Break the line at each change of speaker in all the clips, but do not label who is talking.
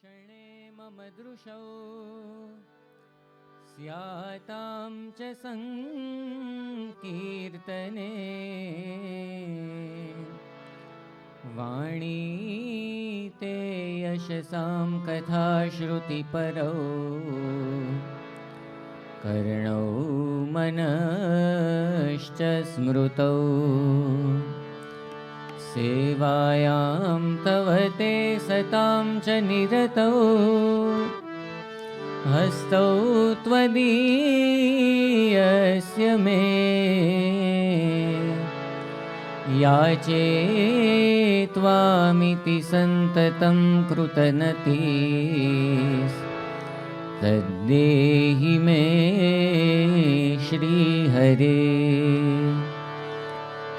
क्षणे मम दृशौ स्यातां च संकीर्तने वाणी ते यशसां कथाश्रुतिपरौ कर्णौ मनश्च स्मृतौ सेवायां तव ते सतां च निरतौ हस्तौ त्वदीयस्य मे याचे त्वामिति सन्ततं कृतनतिः तद्देहि मे श्रीहरे।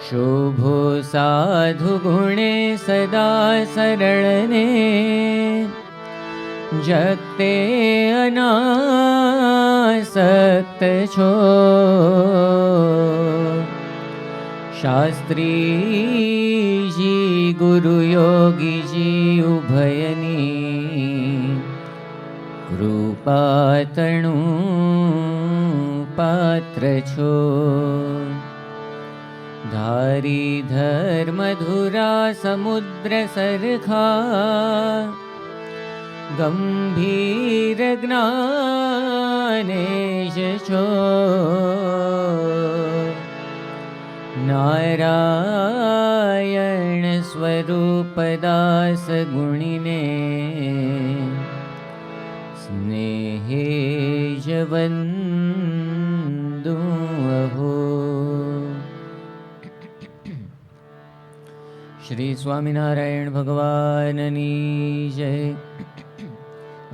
शोभो साधु गुणे सदा सरळने जगते अनासक्त छो शास्त्री जी गुरु योगी जी उभयनी कृपातणु पात्र छो। धारी धर्मधुरा समुद्र सरखा गंभीर ज्ञानेश छो नारायण स्वरूप दास गुणिने स्नेहे जवंदु अहो। श्री स्वामिनारायण भगवाननी जय।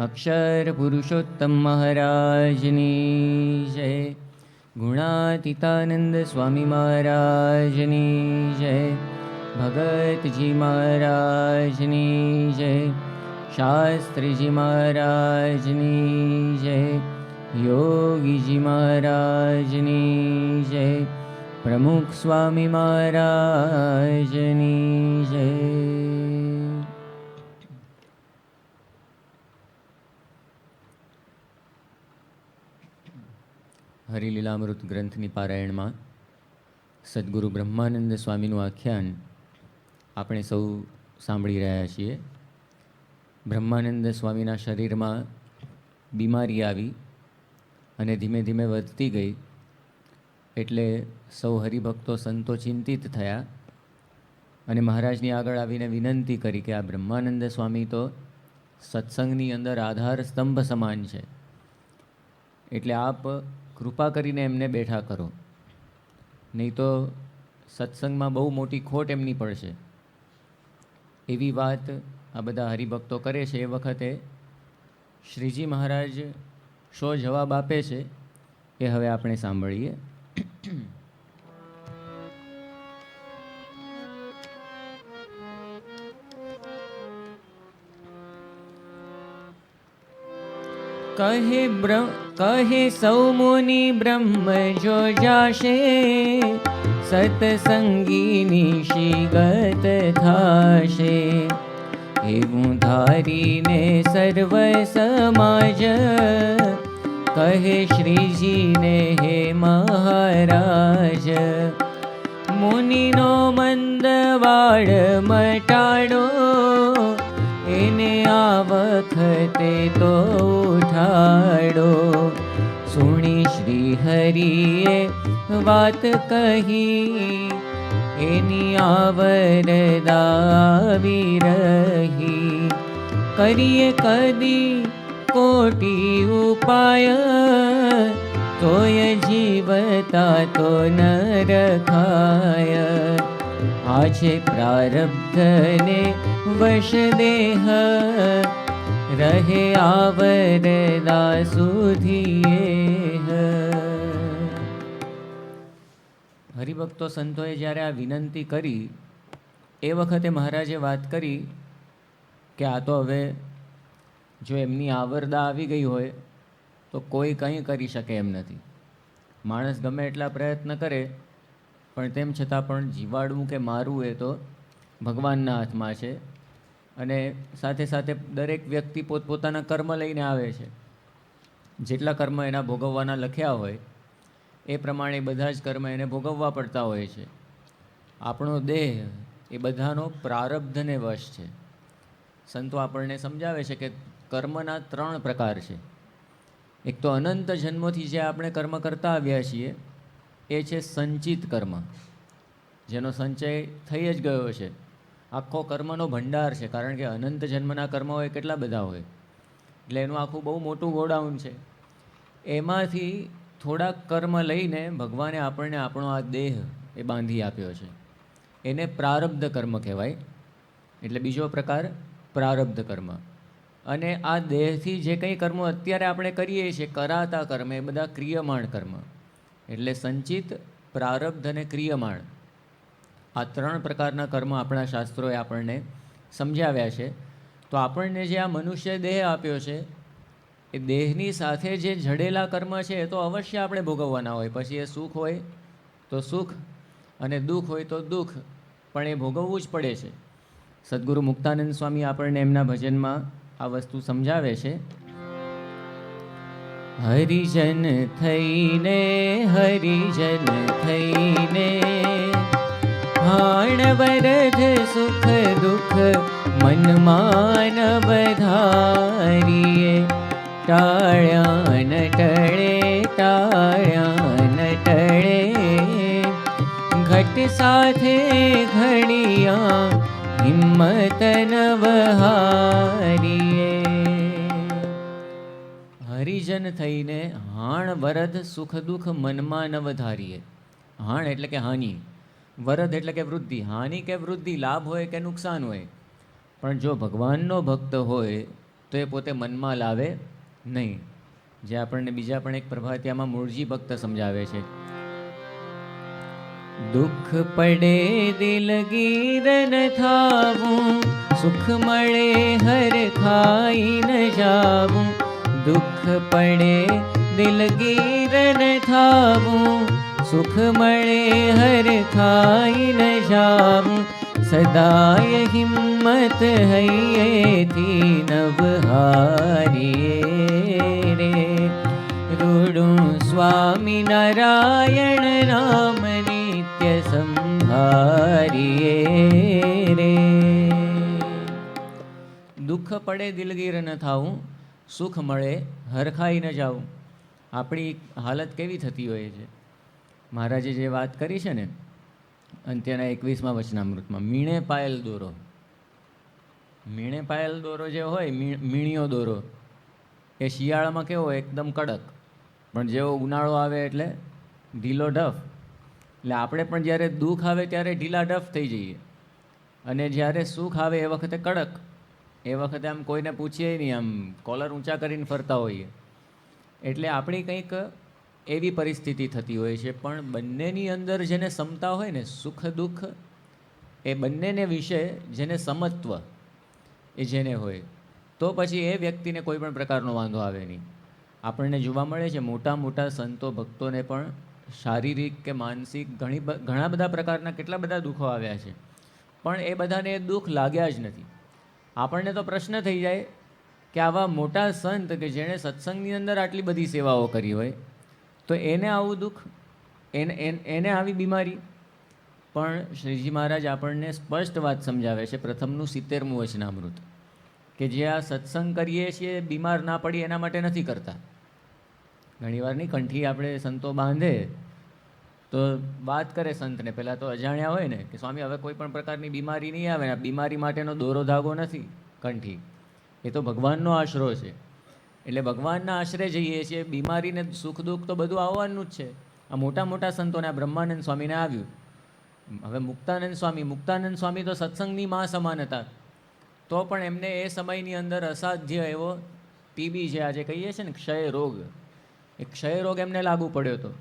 अक्षर पुरुषोत्तम महाराजनी जय। गुणातीतानंद स्वामी महाराजनी जय। भगत जी महाराजनी जय। शास्त्री जी महाराजनी जय। योगी जी महाराजनी जय। प्रमुख स्वामी महाराजनी जय। હરિલીલામૃત ગ્રંથની પારાયણમાં સદગુરુ બ્રહ્માનંદ સ્વામીનું આખ્યાન આપણે સૌ સાંભળી રહ્યા છીએ. બ્રહ્માનંદ સ્વામીના શરીરમાં બીમારી આવી અને ધીમે ધીમે વધતી ગઈ એટલે સૌ હરિભક્તો સંતો ચિંતિત થયા અને મહારાજની આગળ આવીને વિનંતી કરી કે આ બ્રહ્માનંદ સ્વામી તો સત્સંગની અંદર આધાર સ્તંભ સમાન છે, એટલે આપ કૃપા કરીને એમને બેઠા કરો, નહીં તો સત્સંગમાં બહુ મોટી ખોટ એમની પડશે. એવી વાત આ બધા હરિભક્તો કરે છે. એ વખતે શ્રીજી મહારાજ શો જવાબ આપે છે એ હવે આપણે સાંભળીએ. કહે સૌ મુનિ બ્રહ્મ જો જાશે સતસંગીની શીગત થાશે. એવું ધારીને સર્વ સમાજ કહે શ્રીજીને હે મહારાજ. મુનિનો મંદવાડ મટાડો એને આ વખતે તો ઉઠાડો. સુણી શ્રી હરિએ વાત કહી એની આવરદાવી રહી. કરીએ કદી કોટી ઉપાય તોય જીવતા તો ન રખાય. આ છે પ્રારબ્ધને વશ દેહ રહે આવરદા સુધીએ. હરિભક્તો સંતોએ જ્યારે આ વિનંતી કરી એ વખતે મહારાજે વાત કરી કે આ તો હવે જો એમની આવરદા આવી ગઈ હોય તો કોઈ કંઈ કરી શકે એમ નથી. માણસ ગમે એટલા પ્રયત્ન કરે પણ તેમ છતાં પણ જીવાડવું કે મારવું એ તો ભગવાનના હાથમાં છે. અને સાથે સાથે દરેક વ્યક્તિ પોતપોતાના કર્મ લઈને આવે છે. જેટલા કર્મ એના ભોગવવાના લખ્યા હોય એ પ્રમાણે બધા જ કર્મ એને ભોગવવા પડતા હોય છે. આપણો દેહ એ બધાનો પ્રારબ્ધને વશ છે. સંતો આપણને સમજાવે છે કે કર્મના 3 પ્રકાર છે. એક તો અનંત જન્મોથી જે આપણે કર્મ કરતા આવ્યા છીએ એ છે સંચિત કર્મ, જેનો સંચય થઈ જ ગયો છે. આખો કર્મનો ભંડાર છે, કારણ કે અનંત જન્મના કર્મ હોય કેટલા બધા હોય, એટલે એનું આખું બહુ મોટું ગોડાઉન છે. એમાંથી થોડાક કર્મ લઈને ભગવાને આપણને આપણો આ દેહ એ બાંધી આપ્યો છે. એને પ્રારબ્ધ કર્મ કહેવાય. એટલે બીજો પ્રકાર પ્રારબ્ધ કર્મ. અને આ દેહથી જે કંઈ કર્મો અત્યારે આપણે કરીએ છીએ, કરાતા કર્મ, એ બધા ક્રિયમાણ કર્મ. એટલે સંચિત, પ્રારબ્ધ અને ક્રિયમાણ, આ 3 પ્રકારના કર્મ આપણા શાસ્ત્રોએ આપણને સમજાવ્યા છે. તો આપણને જે આ મનુષ્ય દેહ આપ્યો છે એ દેહની સાથે જે જડેલા કર્મ છે એ તો અવશ્ય આપણે ભોગવવાના હોય. પછી એ સુખ હોય તો સુખ અને દુઃખ હોય તો દુઃખ, પણ એ ભોગવવું જ પડે છે. સદગુરુ મુક્તાનંદ સ્વામી આપણને એમના ભજનમાં આ વસ્તુ સમજાવે છે. હરિજન થઈને, હરિજન થઈને, હાણ વરદ સુખ દુઃખ મનમાં વધારીએ. ટાળ્યા ન ટળે, ટાળ્યા ન ટળે, ઘટ સાથે ઘડિયા હિંમત નવહારીએ. હરિજન થઈને હાણ વરદ સુખ દુઃખ મનમાં ન વધારીએ. હાણ એટલે કે હાનિ, વરદ એટલે કે વૃદ્ધિ. હાનિ કે વૃદ્ધિ, લાભ હોય કે નુકસાન હોય, પણ જો ભગવાનનો ભક્ત હોય તો એ પોતે મનમાં લાવે નહીં. જે આપણને બીજા પણ એક પ્રભાતિયામાં મૂળજી ભક્ત સમજાવે છે. દુઃખ પડે દિલગીર ન થાવું, સુખ મળે હર ખાઈ ન જાવું. દુઃખ પડે દિલગીર ન થાવું, સુખ મળે હર ખાઈ ન જાવું. સદાય હિંમત હૈયેથી નવહારીએ રે. રૂડું સ્વામિનારાયણ નામ નિત્ય સંભારીએ રે. દુઃખ પડે દિલગીર ન થાવું, સુખ મળે હરખાઈ ન જાવું. આપણી હાલત કેવી થતી હોય છે? મહારાજે જે વાત કરી છે ને અંત્યના 21મા વચનામૃતમાં, મીણે પાયેલ દોરો. મીણે પાયેલ દોરો જે હોય, મીણિયો દોરો, એ શિયાળામાં કેવો હોય? એકદમ કડક, પણ જેવો ઉનાળો આવે એટલે ઢીલો ઢફ. એટલે આપણે પણ જ્યારે દુઃખ આવે ત્યારે ઢીલા ઢફ થઈ જઈએ, અને જ્યારે સુખ આવે એ વખતે કડક. એ વખતે આમ કોઈને પૂછીએ નહીં, આમ કોલર ઊંચા કરીને ફરતા હોઈએ. એટલે આપણી કંઈક એવી પરિસ્થિતિ થતી હોય છે. પણ બંનેની અંદર જેને સમતા હોય ને, સુખ દુઃખ એ બંનેને વિશે જેને સમત્વ એ જેને હોય, તો પછી એ વ્યક્તિને કોઈ પણ પ્રકારનો વાંધો આવે નહીં. આપણને જોવા મળે છે મોટા મોટા સંતો ભક્તોને પણ શારીરિક કે માનસિક ઘણા બધા પ્રકારના કેટલા બધા દુઃખો આવ્યા છે, પણ એ બધાને દુઃખ લાગ્યા જ નથી. આપણને તો પ્રશ્ન થઈ જાય કે આવા મોટા સંત કે જેણે સત્સંગની અંદર આટલી બધી સેવાઓ કરી હોય, તો એને આવું દુઃખ, એને આવી બીમારી. પણ શ્રીજી મહારાજ આપણને સ્પષ્ટ વાત સમજાવે છે. પ્રથમનું 70મું વચનામૃત, કે જે આ સત્સંગ કરીએ છીએ બીમાર ના પડી એના માટે નથી કરતા. ઘણીવાર નહીં, કંઠી આપણે સંતો બાંધે તો વાત કરે સંતને, પહેલાં તો અજાણ્યા હોય ને, કે સ્વામી હવે કોઈ પણ પ્રકારની બીમારી નહીં આવે. આ બીમારી માટેનો દોરો ધાગો નથી કંઠી, એ તો ભગવાનનો આશરો છે. એટલે ભગવાનના આશરે જઈએ છીએ. બીમારીને સુખ દુઃખ તો બધું આવવાનું જ છે. આ મોટા મોટા સંતોને, આ બ્રહ્માનંદ સ્વામીને આવ્યું. હવે મુક્તાનંદ સ્વામી તો સત્સંગની માં સમાન હતા, તો પણ એમને એ સમયની અંદર અસાધ્ય એવો ટીબી છે, આજે કહીએ છીએ ને ક્ષય રોગ, એ ક્ષય રોગ એમને લાગુ પડ્યો હતો.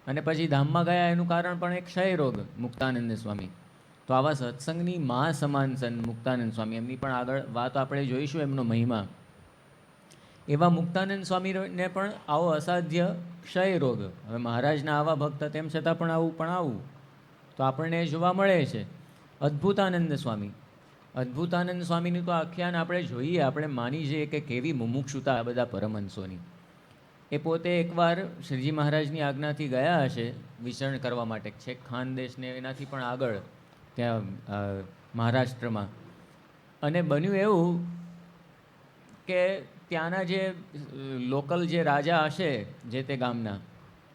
અને પછી ધામમાં ગયા, એનું કારણ પણ એક ક્ષય રોગ. મુક્તાનંદ સ્વામી તો આવા સત્સંગની માં સમાન સંત મુક્તાનંદ સ્વામી, એમની પણ આગળ વાત આપણે જોઈશું, એમનો મહિમા. એવા મુક્તાનંદ સ્વામીને પણ આવો અસાધ્ય ક્ષય રોગ. હવે મહારાજના આવા ભક્ત તેમ છતાં પણ આવું તો આપણને જોવા મળે છે. અદ્ભુતાનંદ સ્વામી, અદ્ભુતાનંદ સ્વામીનું તો આખ્યાન આપણે જોઈએ, આપણે માની જઈએ કે કેવી મુમુક્ષુતા આ બધા પરમહંસોની. એ પોતે એકવાર શ્રીજી મહારાજની આજ્ઞાથી ગયા હશે વિચરણ કરવા માટે, છેક ખાનદેશને એનાથી પણ આગળ ત્યાં મહારાષ્ટ્રમાં. અને બન્યું એવું કે ત્યાંના જે લોકલ જે રાજા હશે જે તે ગામના,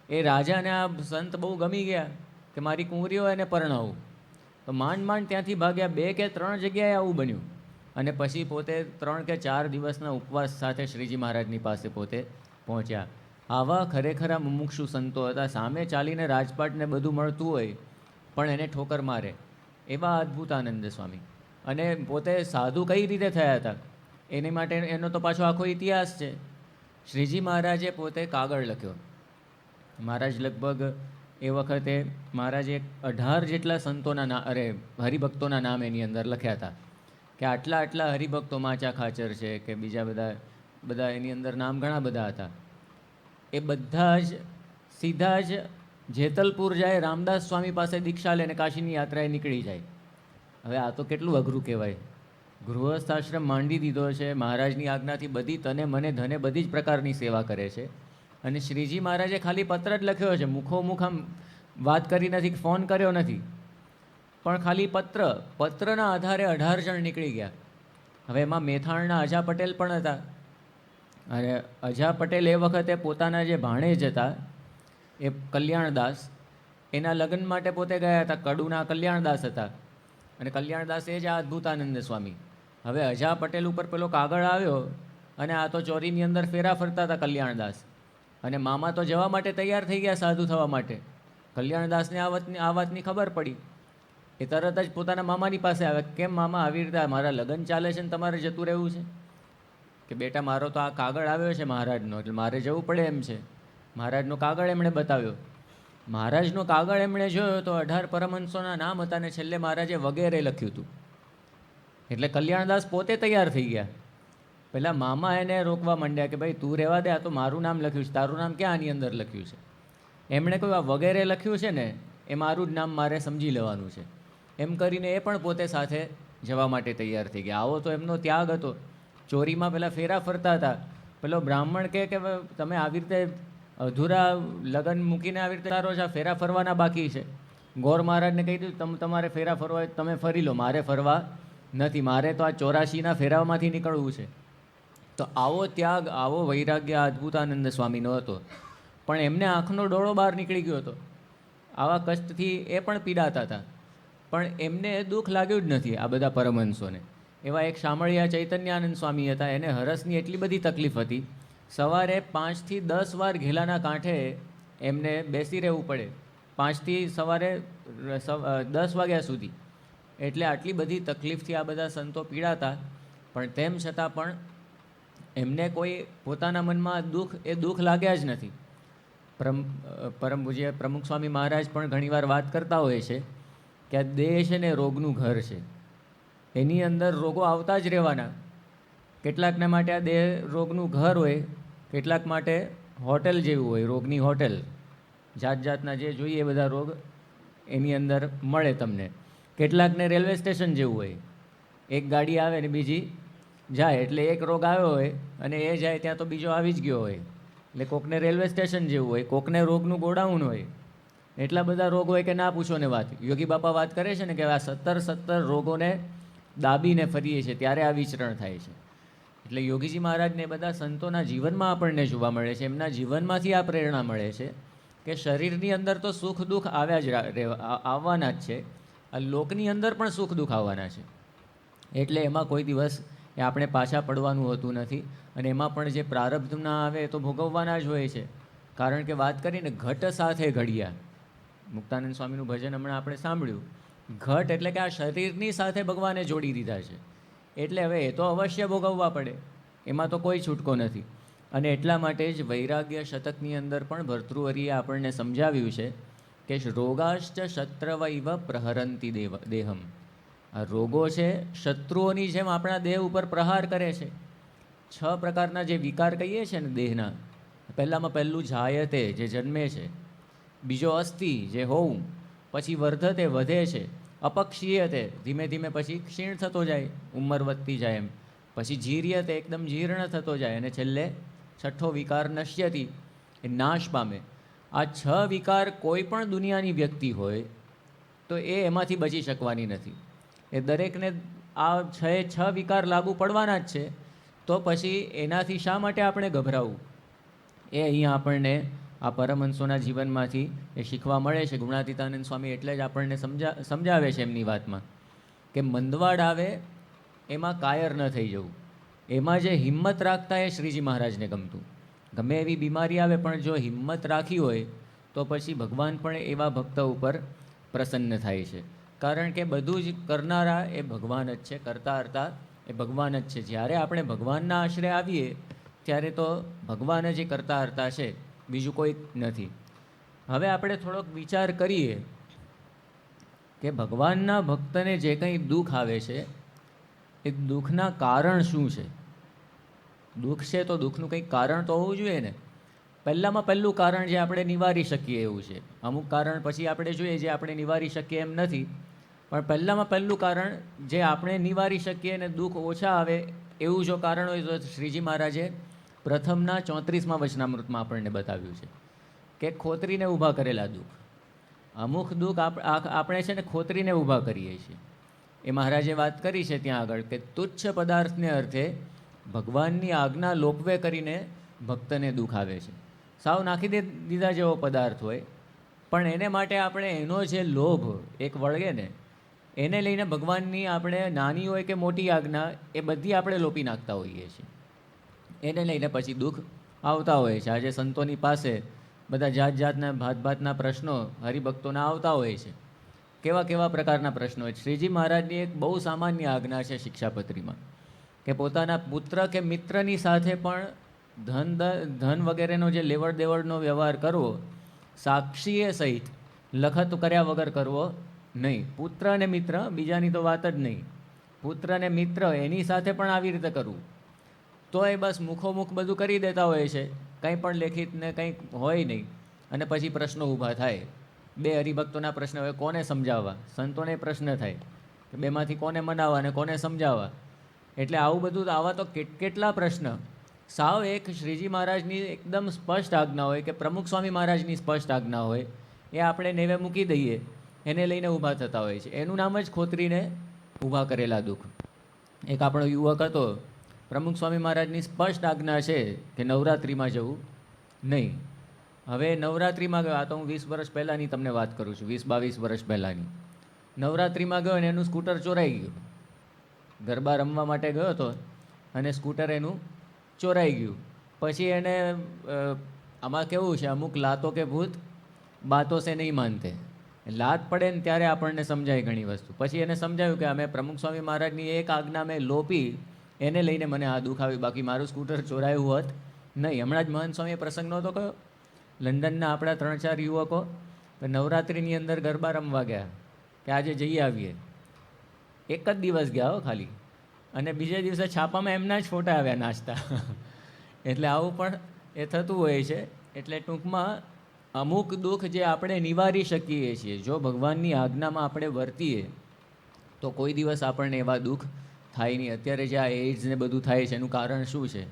એ રાજાને આ સંત બહુ ગમી ગયા કે મારી કુંવરીઓ એને પરણાવું. તો માંડ માંડ ત્યાંથી ભાગ્યા, 2 કે 3 જગ્યાએ આવું બન્યું. અને પછી પોતે 3 કે 4 દિવસના ઉપવાસ સાથે શ્રીજી મહારાજની પાસે પોતે પહોંચ્યા. આવા ખરેખર મુમુક્ષુ સંતો હતા, સામે ચાલીને રાજપાટને બધું મળતું હોય પણ એને ઠોકર મારે એવા અદ્ભુતાનંદ સ્વામી. અને પોતે સાધુ કઈ રીતે થયા હતા એની માટે એનો તો પાછો આખો ઇતિહાસ છે. શ્રીજી મહારાજે પોતે કાગળ લખ્યો. મહારાજ લગભગ એ વખતે મહારાજે 18 જેટલા સંતોના હરિભક્તોના નામ એની અંદર લખ્યા હતા કે આટલા આટલા હરિભક્તો, માચા ખાચર છે કે બીજા બધા એની અંદર નામ ઘણા બધા હતા. એ બધા જ સીધા જ જેતલપુર જાય, રામદાસ સ્વામી પાસે દીક્ષા લઈને કાશીની યાત્રાએ નીકળી જાય. હવે આ તો કેટલું અઘરું કહેવાય. ગૃહસ્થ આશ્રમ માંડી દીધો છે, મહારાજની આજ્ઞાથી બધી તને મને ધને બધી જ પ્રકારની સેવા કરે છે. અને શ્રીજી મહારાજે ખાલી પત્ર જ લખ્યો છે, મુખોમુખ આમ વાત કરી નથી, ફોન કર્યો નથી, પણ ખાલી પત્રના આધારે 18 જણ નીકળી ગયા. હવે એમાં મેથાણના અજા પટેલ પણ હતા. અને અજા પટેલ એ વખતે પોતાના જે ભાણેજ હતા એ કલ્યાણદાસ, એના લગ્ન માટે પોતે ગયા હતા. કડુના કલ્યાણદાસ હતા અને કલ્યાણદાસ એ જ આ અદ્ભુતાનંદ સ્વામી. હવે અજા પટેલ ઉપર પેલો કાગળ આવ્યો અને આ તો ચોરીની અંદર ફેરા ફરતા હતા કલ્યાણદાસ. અને મામા તો જવા માટે તૈયાર થઈ ગયા સાધુ થવા માટે. કલ્યાણદાસને આ વાતની ખબર પડી. એ તરત જ પોતાના મામાની પાસે આવે, કેમ મામા આવી રીતે મારા લગ્ન ચાલે છે ને તમારે જતું રહેવું છે? કે બેટા મારો તો આ કાગળ આવ્યો છે મહારાજનો, એટલે મારે જવું પડે એમ છે. મહારાજનો કાગળ એમણે બતાવ્યો. મહારાજનો કાગળ એમણે જોયો તો 18 પરમહંસોના નામ હતા ને છેલ્લે મહારાજે વગેરે લખ્યું હતું. એટલે કલ્યાણદાસ પોતે તૈયાર થઈ ગયા. પહેલાં મામા એને રોકવા માંડ્યા કે ભાઈ તું રહેવા દે, આ તો મારું નામ લખ્યું છે, તારું નામ ક્યાં આની અંદર લખ્યું છે? એમણે કહ્યું આ વગેરે લખ્યું છે ને એ મારું જ નામ મારે સમજી લેવાનું છે. એમ કરીને એ પણ પોતે સાથે જવા માટે તૈયાર થઈ ગયા. આવો તો એમનો ત્યાગ હતો. ચોરીમાં પેલા ફેરા ફરતા હતા. પેલો બ્રાહ્મણ કહે કે તમે આવી રીતે અધૂરા લગ્ન મૂકીને આવી રીતે તારો છે, ફેરા ફરવાના બાકી છે. ગોર મહારાજને કહી દીધું તમારે ફેરા ફરવા હોય તમે ફરી લો, મારે ફરવા નથી, મારે તો આ 84ના ફેરામાંથી નીકળવું છે. તો આવો ત્યાગ, આવો વૈરાગ્ય અદ્ભુતાનંદ સ્વામીનો હતો. પણ એમને આંખનો ડોળો બહાર નીકળી ગયો હતો. આવા કષ્ટથી એ પણ પીડાતા હતા, પણ એમને દુઃખ લાગ્યું જ નથી આ બધા પરમહંસોને. એવા એક શામળિયા ચૈતન્યાનંદ સ્વામી હતા, એને હરસની એટલી બધી તકલીફ હતી, સવારે 5 થી 10 વાર ઘેલાના કાંઠે એમને બેસી રહેવું પડે, 5 થી સવારે 10 વાગ્યા સુધી. એટલે આટલી બધી તકલીફથી આ બધા સંતો પીડાતા, પણ તેમ છતાં પણ એમને કોઈ પોતાના મનમાં દુઃખ લાગ્યા જ નથી. પરમ પૂજ્ય પ્રમુખ સ્વામી મહારાજ પણ ઘણીવાર વાત કરતા હોય છે કે આ દેહ છે ને રોગનું ઘર છે, એની અંદર રોગો આવતા જ રહેવાના. કેટલાકને માટે આ દેહ રોગનું ઘર હોય, કેટલાક માટે હોટેલ જેવું હોય, રોગની હોટેલ. જાત જાતના જે જોઈએ એ બધા રોગ એની અંદર મળે તમને. કેટલાકને રેલવે સ્ટેશન જેવું હોય, એક ગાડી આવે ને બીજી જાય, એટલે એક રોગ આવ્યો હોય અને એ જાય ત્યાં તો બીજો આવી જ ગયો હોય. એટલે કોકને રેલવે સ્ટેશન જેવું હોય, કોકને રોગનું ગોડાઉન હોય. એટલા બધા રોગ હોય કે ના પૂછો ને વાત. યોગી બાપા વાત કરે છે ને કે આ 17 રોગોને દાબીને ફરીએ છીએ ત્યારે આ વિચરણ થાય છે. એટલે યોગીજી મહારાજને બધા સંતોના જીવનમાં આપણને જોવા મળે છે, એમના જીવનમાંથી આ પ્રેરણા મળે છે કે શરીરની અંદર તો સુખ દુઃખ આવવાના જ છે, આ લોકની અંદર પણ સુખ દુઃખ આવવાના છે. એટલે એમાં કોઈ દિવસ એ આપણે પાછા પડવાનું હોતું નથી. અને એમાં પણ જે પ્રારબ્ધ ના આવે તો ભોગવવાના જ હોય છે. કારણ કે વાત કરીને ઘટ સાથે ઘડિયા, મુક્તાનંદ સ્વામીનું ભજન હમણાં આપણે સાંભળ્યું. ઘટ એટલે કે આ શરીરની સાથે ભગવાને જોડી દીધા છે, એટલે હવે એ તો અવશ્ય ભોગવવા પડે, એમાં તો કોઈ છૂટકો નથી. અને એટલા માટે જ વૈરાગ્ય શતકની અંદર પણ ભર્તૃહરિએ આપણને સમજાવ્યું છે કે રોગાશ્ચ શત્રવૈવ પ્રહરંતી દેહમ. આ રોગો છે શત્રુઓની જેમ આપણા દેહ ઉપર પ્રહાર કરે છે. 6 પ્રકારના જે વિકાર કહીએ છીએ ને દેહના, પહેલું જાયતે જે જન્મે છે, બીજો અસ્થિ જે હોવું, પછી વર્ધતે વધે છે, અપક્ષીયતે ધીમે ધીમે પછી ક્ષીણ થતો જાય, ઉંમર વધતી જાય એમ. પછી જીર્યતે એકદમ જીર્ણ થતો જાય, અને છેલ્લે છઠ્ઠો વિકાર નશ્યતિ, એ નાશ પામે. આ 6 વિકાર કોઈ પણ દુનિયાની વ્યક્તિ હોય તો એ એમાંથી બચી શકવાની નથી. એ દરેકને આ 6 વિકાર લાગુ પડવાના જ છે. તો પછી એનાથી શા માટે આપણે ગભરાવું, એ અહીંયા આપણને આ પરમહંસોના જીવનમાંથી એ શીખવા મળે છે. ગુણાતીતાનંદ સ્વામી એટલે જ આપણને સમજાવે છે એમની વાતમાં કે મંદવાડ આવે એમાં કાયર ન થઈ જવું. એમાં જે હિંમત રાખતા એ શ્રીજી મહારાજને ગમતું. ગમે એવી બીમારી આવે પણ જો હિંમત રાખી હોય તો પછી ભગવાન પણ એવા ભક્ત ઉપર પ્રસન્ન થાય છે. કારણ કે બધું જ કરનારા એ ભગવાન જ છે, કરતા હરતા એ ભગવાન જ છે. જ્યારે આપણે ભગવાનના આશરે આવીએ ત્યારે તો ભગવાન જ એ કરતા હરતા છે, બીજું કોઈ નથી. હવે આપણે થોડોક વિચાર કરીએ કે ભગવાનના ભક્તને જે કંઈ દુઃખ આવે છે એ દુઃખના કારણ શું છે. દુઃખ છે તો દુઃખનું કંઈક કારણ તો હોવું જોઈએ ને. પહેલું કારણ જે આપણે નિવારી શકીએ એવું છે. અમુક કારણ પછી આપણે જોઈએ જે આપણે નિવારી શકીએ એમ નથી, પણ પહેલું કારણ જે આપણે નિવારી શકીએ અને દુઃખ ઓછા આવે એવું જો કારણ હોય તો શ્રીજી મહારાજે પ્રથમના 34મા વચનામૃતમાં આપણને બતાવ્યું છે કે ખોતરીને ઊભા કરેલા દુઃખ. અમુક દુઃખ આપણે છે ને ખોતરીને ઊભા કરીએ છીએ. એ મહારાજે વાત કરી છે ત્યાં આગળ કે તુચ્છ પદાર્થને અર્થે ભગવાનની આજ્ઞા લોપવે કરીને ભક્તને દુઃખ આવે છે. સાવ નાખી દીધા જેવો પદાર્થ હોય પણ એને માટે આપણે એનો જે લોભ એક વળગે ને એને લઈને ભગવાનની આપણે નાની હોય કે મોટી આજ્ઞા એ બધી આપણે લોપી નાખતા હોઈએ છીએ. એને લઈને પછી દુઃખ આવતા હોય છે. આજે સંતોની પાસે બધા જાતના ભાતના પ્રશ્નો હરિભક્તોના આવતા હોય છે. કેવા પ્રકારના પ્રશ્નો હોય. શ્રીજી મહારાજની એક બહુ સામાન્ય આજ્ઞા છે શિક્ષાપત્રીમાં કે પોતાના પુત્ર કે મિત્રની સાથે પણ ધન વગેરેનો જે લેવડ દેવડનો વ્યવહાર કરવો સાક્ષીએ સહિત લખત કર્યા વગર કરવો નહીં. પુત્ર અને મિત્ર, બીજાની તો વાત જ નહીં. પુત્ર અને મિત્ર એની સાથે પણ આવી રીતે કરવું. તો એ બસ મુખોમુખ બધું કરી દેતા હોય છે, કંઈ પણ લેખિત ને કંઈક હોય નહીં. અને પછી પ્રશ્નો ઊભા થાય. બે હરિભક્તોના પ્રશ્ન હોય, કોને સમજાવવા? સંતોને પ્રશ્ન થાય કે બેમાંથી કોને મનાવવા અને કોને સમજાવવા. એટલે આવું બધું આવા તો કેટલા પ્રશ્ન. સાવ એક શ્રીજી મહારાજની એકદમ સ્પષ્ટ આજ્ઞા હોય કે પ્રમુખ સ્વામી મહારાજની સ્પષ્ટ આજ્ઞા હોય એ આપણે નેવે મૂકી દઈએ, એને લઈને ઊભા થતા હોય છે. એનું નામ જ ખોતરીને ઊભા કરેલા દુઃખ. એક આપણો યુવક હતો, પ્રમુખ સ્વામી મહારાજની સ્પષ્ટ આજ્ઞા છે કે નવરાત્રિમાં જવું નહીં. હવે નવરાત્રિમાં ગયો, આ તો હું 20 વર્ષ પહેલાંની તમને વાત કરું છું, 20-22 વર્ષ પહેલાંની. નવરાત્રિમાં ગયો અને એનું સ્કૂટર ચોરાઈ ગયું. ગરબા રમવા માટે ગયો હતો અને સ્કૂટર એનું ચોરાઈ ગયું. પછી એને આમાં કેવું છે, અમુક લાતો કે ભૂત બાતો સે નહીં માનતે. લાત પડે ને ત્યારે આપણને સમજાય ઘણી વસ્તુ. પછી એને સમજાવ્યું કે અમે પ્રમુખ સ્વામી મહારાજની એક આજ્ઞા મેં લોપી, એને લઈને મને આ દુઃખ આવ્યું, બાકી મારું સ્કૂટર ચોરાયું હોત નહીં. હમણાં જ મહંત સ્વામીએ પ્રસંગ નહોતો કહ્યો, લંડનના આપણા 3-4 યુવકો નવરાત્રિની અંદર ગરબા રમવા ગયા કે આજે જઈ આવીએ. એક જ દિવસ ગયા હો ખાલી, અને બીજે દિવસે છાપામાં એમના જ ફોટા આવ્યા નાચતા. એટલે આવું પણ એ થતું હોય છે. એટલે ટૂંકમાં અમુક દુઃખ જે આપણે નિવારી શકીએ છીએ, જો ભગવાનની આજ્ઞામાં આપણે વર્તીએ તો કોઈ દિવસ આપણને એવા દુઃખ થાય નહીં. અત્યારે જે આ એઇડ્સ ને બધું થાય છે એનું કારણ શું છે?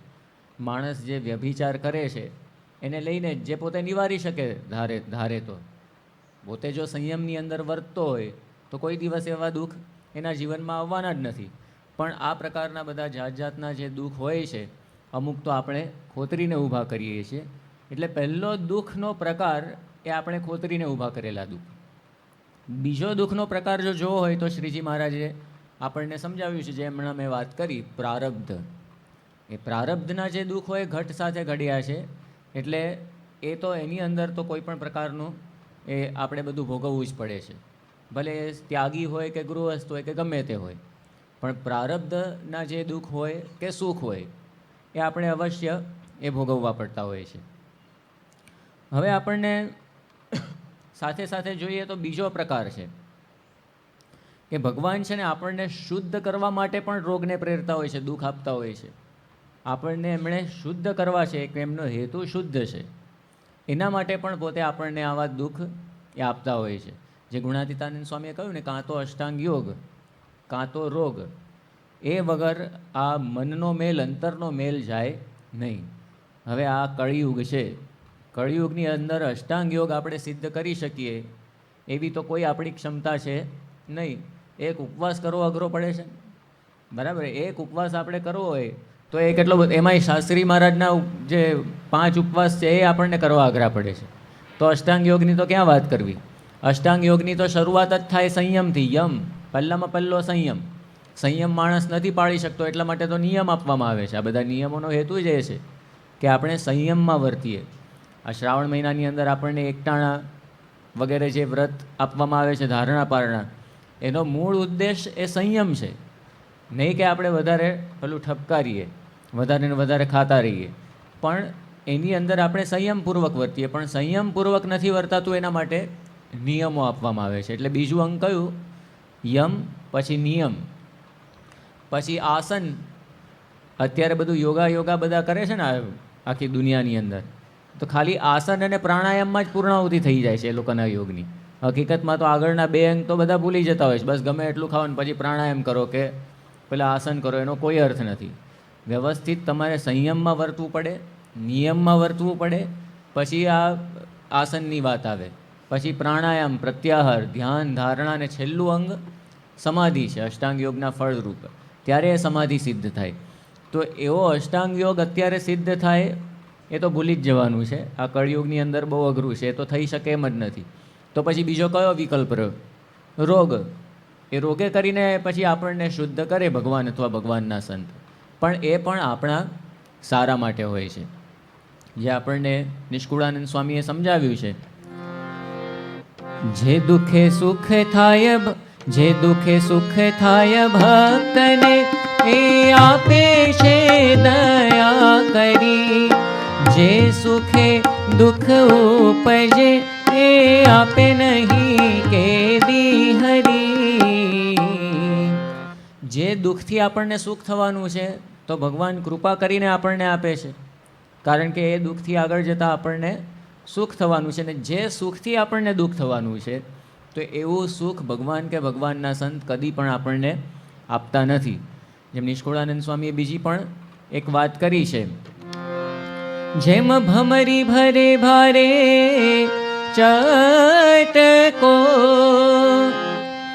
માણસ જે વ્યભિચાર કરે છે એને લઈને જે પોતે નિવારી શકે ધારે તો પોતે જો સંયમની અંદર વર્તતો હોય તો કોઈ દિવસ એવા દુઃખ એના જીવનમાં આવવાના જ નથી. પણ આ પ્રકારના બધા જાતના જે દુઃખ હોય છે અમુક તો આપણે ખોતરીને ઊભા કરીએ છીએ. એટલે પહેલો દુઃખનો પ્રકાર એ આપણે ખોતરીને ઊભા કરેલા દુઃખ. બીજો દુઃખનો પ્રકાર જો જોવો હોય તો શ્રીજી મહારાજે આપણને સમજાવ્યું છે, જે હમણાં મેં વાત કરી, પ્રારબ્ધ. એ પ્રારબ્ધના જે દુઃખ હોય ઘટ સાથે ઘડ્યા છે, એટલે એ તો એની અંદર તો કોઈ પણ પ્રકારનું એ આપણે બધું ભોગવવું જ પડે છે. ભલે એ ત્યાગી હોય કે ગૃહસ્થ હોય કે ગમે તે હોય, પણ પ્રારબ્ધના જે દુઃખ હોય કે સુખ હોય એ આપણે અવશ્ય એ ભોગવવા પડતા હોય છે. હવે આપણને સાથે સાથે જોઈએ તો બીજો પ્રકાર છે કે ભગવાન છે ને આપણને શુદ્ધ કરવા માટે પણ રોગને પ્રેરતા હોય છે, દુઃખ આપતા હોય છે. આપણને એમણે શુદ્ધ કરવા છે કે એમનો હેતુ શુદ્ધ છે, એના માટે પણ પોતે આપણને આવા દુઃખ એ આપતા હોય છે. જે ગુણાતીતાનંદ સ્વામીએ કહ્યું ને, કાં તો અષ્ટાંગ યોગ કાં તો રોગ, એ વગર આ મનનો મેલ, અંતરનો મેલ જાય નહીં. હવે આ કળિયુગ છે, કળિયુગની અંદર અષ્ટાંગ યોગ આપણે સિદ્ધ કરી શકીએ એવી તો કોઈ આપણી ક્ષમતા છે નહીં. એક ઉપવાસ કરવો અઘરો પડે છે, બરાબર. એક ઉપવાસ આપણે કરવો હોય તો એ કેટલો બધો, એમાંય શાસ્ત્રી મહારાજના જે 5 ઉપવાસ છે એ આપણને કરવા અઘરા પડે છે. તો અષ્ટાંગ યોગની તો ક્યાં વાત કરવી. અષ્ટાંગ યોગની તો શરૂઆત જ થાય સંયમથી. યમ, પહેલામાં પહેલો સંયમ. સંયમ માણસ નથી પાળી શકતો, એટલા માટે તો નિયમ આપવામાં આવે છે. આ બધા નિયમોનો હેતુ જ એ છે કે આપણે સંયમમાં વર્તીએ. આ શ્રાવણ મહિનાની અંદર આપણને એકટાણા વગેરે જે વ્રત આપવામાં આવે છે, ધારણા પારણા, એનો મૂળ ઉદ્દેશ એ સંયમ છે. નહીં કે આપણે વધારે પેલું ઠપકારીએ, વધારે ને વધારે ખાતા રહીએ, પણ એની અંદર આપણે સંયમપૂર્વક વર્તીએ. પણ સંયમપૂર્વક નથી વર્તાતું, એના માટે નિયમો આપવામાં આવે છે. એટલે બીજું અંગ કયું? યમ, પછી નિયમ, પછી આસન. અત્યારે બધું યોગા બધા કરે છે ને આખી દુનિયાની અંદર, તો ખાલી આસન અને પ્રાણાયામમાં જ પૂર્ણાહુતિ થઈ જાય છે એ લોકોના યોગની. હકીકતમાં તો આગળના 2 અંગ તો બધા ભૂલી જતા હોય છે. બસ ગમે એટલું ખાવાનું, પછી પ્રાણાયામ કરો કે પેલા આસન કરો, એનો કોઈ અર્થ નથી. વ્યવસ્થિત તમારે સંયમમાં વર્તવું પડે, નિયમમાં વર્તવું પડે, પછી આ આસનની વાત આવે, પછી પ્રાણાયામ, પ્રત્યાહાર, ધ્યાન, ધારણા, અને છેલ્લું અંગ સમાધિ છે અષ્ટાંગ યોગના ફળરૂપ. ત્યારે એ સમાધિ સિદ્ધ થાય. તો એવો અષ્ટાંગ યોગ અત્યારે સિદ્ધ થાય એ તો ભૂલી જ જવાનું છે. આ કળયુગની અંદર બહુ અઘરું છે, એ તો થઈ શકે એમ જ નથી. તો પછી બીજો કયો વિકલ્પ રહ્યો? રોગ. એ રોગે કરીને પછી આપણને શુદ્ધ કરે ભગવાન અથવા ભગવાનના સંત. પણ એ પણ આપણા સારા માટે હોય છે. જે આપણને નિષ્કુળાનંદ સ્વામીએ સમજાવ્યું છે, જે દુઃખે સુખ થાય, જે દુઃખે સુખ થાય ભક્તને, એ આપે છે દયા કરી. જે સુખે દુઃખ ઉપજે, એ આપે નહીં કેદી હરી. જે દુઃખથી આપણને સુખ થવાનું છે તો ભગવાન કૃપા કરીને આપણને આપે છે, કારણ કે એ દુઃખથી આગળ જતાં આપણને સુખ થવાનું છે. ને જે સુખથી આપણને દુઃખ થવાનું છે, તો એવું સુખ ભગવાન કે ભગવાનના સંત કદી પણ આપણને આપતા નથી. જેમ નિષ્કુળાનંદ સ્વામીએ બીજી પણ એક વાત કરી છે, જેમ ભમરી ભરે ભારે ચટકો,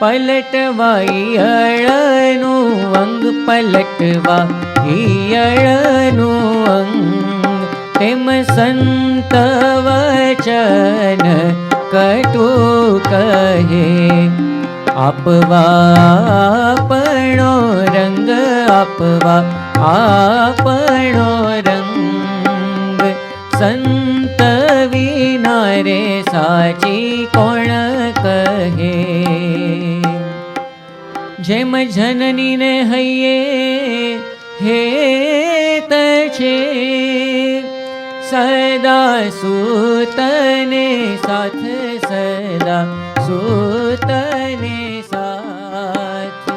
પલટવા ઈયળનું અંગ, પલટવા ઈયળનું અંગ, તેમ સંત વચન કટુ કહે. આપવા આપણો રંગ, આપવા આપણો રંગ, સંત વિના રે સાચી કોણ કહે. જેમ જનનીને હૈયે હેત છે, સદા સૂતને સાથ, સદા સૂતને સાથ,